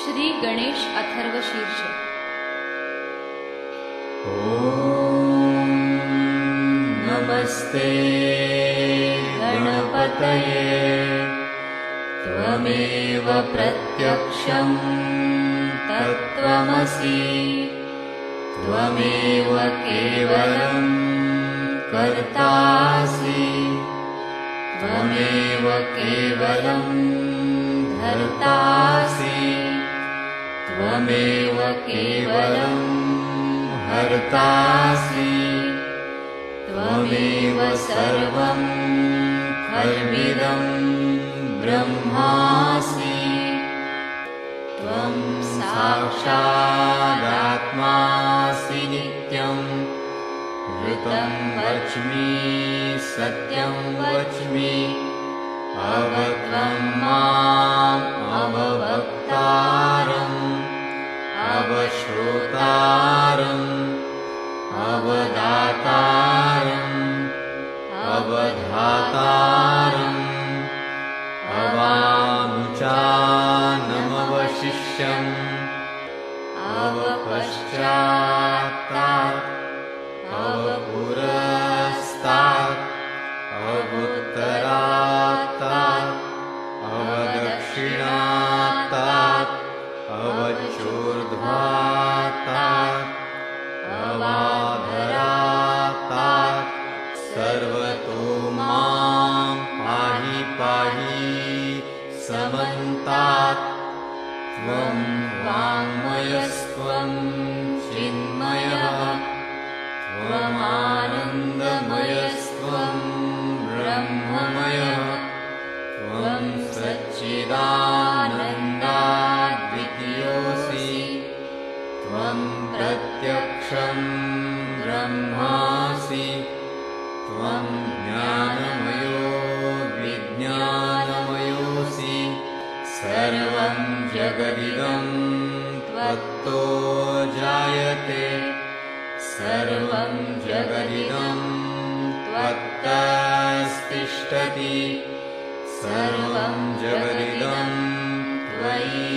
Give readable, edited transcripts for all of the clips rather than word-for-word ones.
श्री गणेश अथर्व शीर्ष। ॐ नमस्ते गणपतये त्वमेव प्रत्यक्षं तत्त्वमसि त्वमेव केवलं कर्तासि त्वमेव केवलं धर्तासि त्वमेव केवलं हर्तासि त्वमेव सर्वं खल्विदं ब्रह्मासि त्वं साक्षादात्मासि नित्यं ऋतं वच्मि सत्यं वच्मि अवत्वं माम् अववक्तारम् अवश्रोतारम् अवदातारम् अवधातारम् अवानुचानमवशिष्यम् अवपश्चात्तात् अवपुरस्तात् अवोत्तरात्तात् अवदक्षिणात्तात् अवचोर्ध्वात्तात् अवाधरात्तात् सर्वतो मां पाहि पाहि समन्तात् त्वं वाङ्मयस्त्वं चिन्मयः त्वमानन्दमयस्त्वं ब्रह्ममयः त्वं सच्चिदानन्दाद्वितीयोऽसि त्वं प्रत्यक्षं ब्रह्मासि त्वं ज्ञानमयो विज्ञानमयोऽसि सर्वं जगदिदं त्वत्तो जायते सर्वं जगदिदं त्वत्तस्तिष्ठति सर्वं जगदिदं त्वयि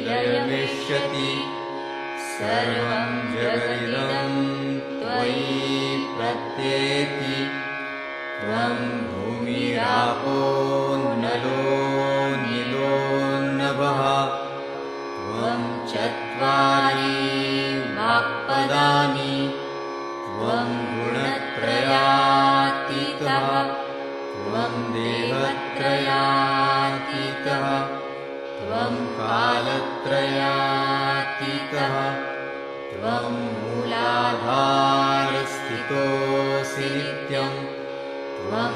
लयमिष्यति सर्वं जगदिदं त्वयि प्रत्येति त्वं भूमिरापो नलो नीलो नभः त्वं चत्वारि वाक्पदानि त्वं गुणत्रयातीतः त्वं देहत्रयातीतः त्वं कालत्रयातीतः त्वं मूलाधारस्थितोऽसि नित्यं त्वं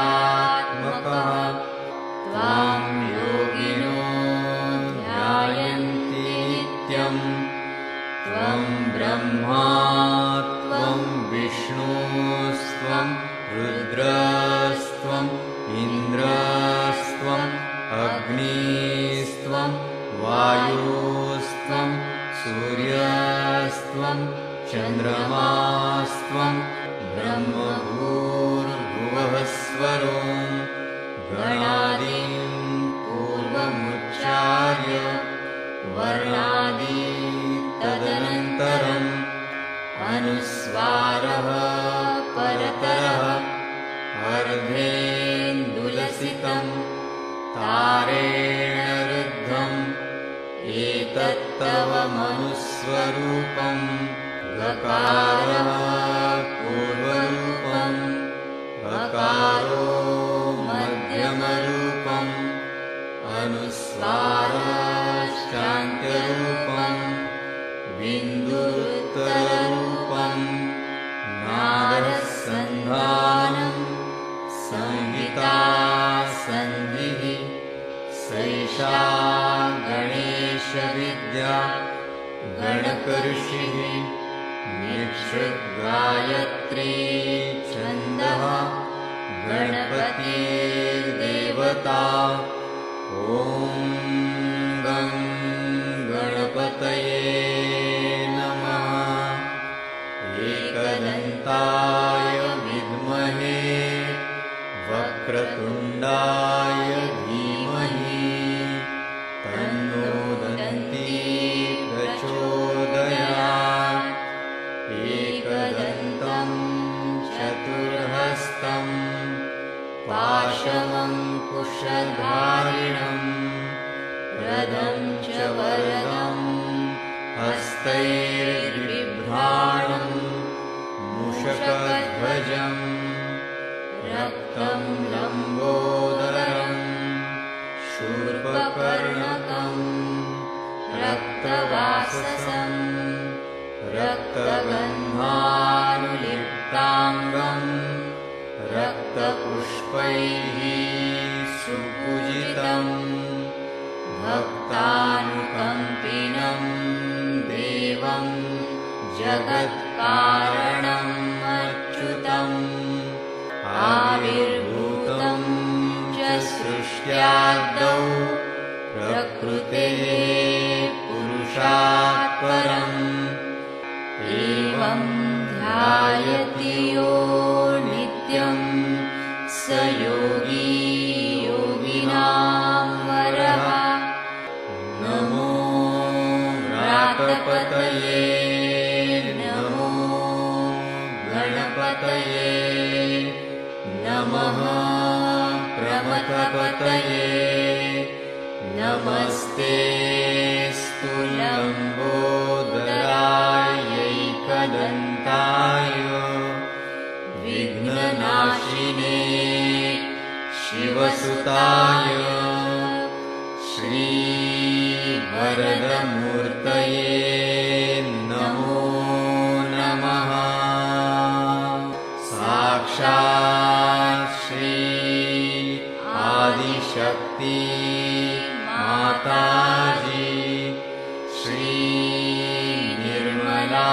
शक्तित्रयात्मकः त्वां योगिनो ध्यायन्ति नित्यं त्वं ब्रह्मा त्वं विष्णुस्त्वं रुद्रस्त्वं इन्द्रस्त्वं अग्निस्त्वं वायुस्त्वं सूर्यस्त्वं चन्द्रमास्त्वं ब्रह्मभूर्भुवः स्वरों गणादीं पूर्वमुच्चार्य वर्णादि तदनन्तरम् अनुस्वारः परतरः अर्धेन्दुलसितं तारेण रुद्धम् एतत्तव मनुस्वरूपं गकारः पूर्वरूपम् अकारो मध्यमरूपम् अनुस्वारश्चान्त्यरूपम् बिन्दुरुत्तररूपम् नादसन्धानं संहिता सन्धिः सैषा गणेशविद्या गणकऋषिः निःसृद्गायत्री छन्दः गणपतिर्देवता ॐ गं गणपतये नमः एकदन्ताय विद्महे वक्रतुण्डाय धीमहि पाशमङ्कुशधारिणम् रदं च वरदं हस्तैर्बिभ्राणम् मूषकध्वजम् रक्तं लम्बोदरम् शूर्पकर्णकम् रक्तवाससम् रक्तगन्धानुलिप्ताङ्गम् रक्तपुष्पैः सुपूजितम् भक्तानुकम्पिनं देवं जगत्कारणम् अच्युतम् आविर्भूतं च सृष्ट्यादौ प्रकृतेः पुरुषात् परम् एवं ध्यायति यो नित्यं स योगी योगिनां वरः नमो व्रातपतये नमो गणपतये नमः प्रमथपतये नमस्ते लम्बोदरायैकदन्ताय विघ्ननाशिने शिवसुताय श्रीवरदमूर्तये नमो नमः साक्षात् श्री आदिशक्ति माताजी श्री निर्मला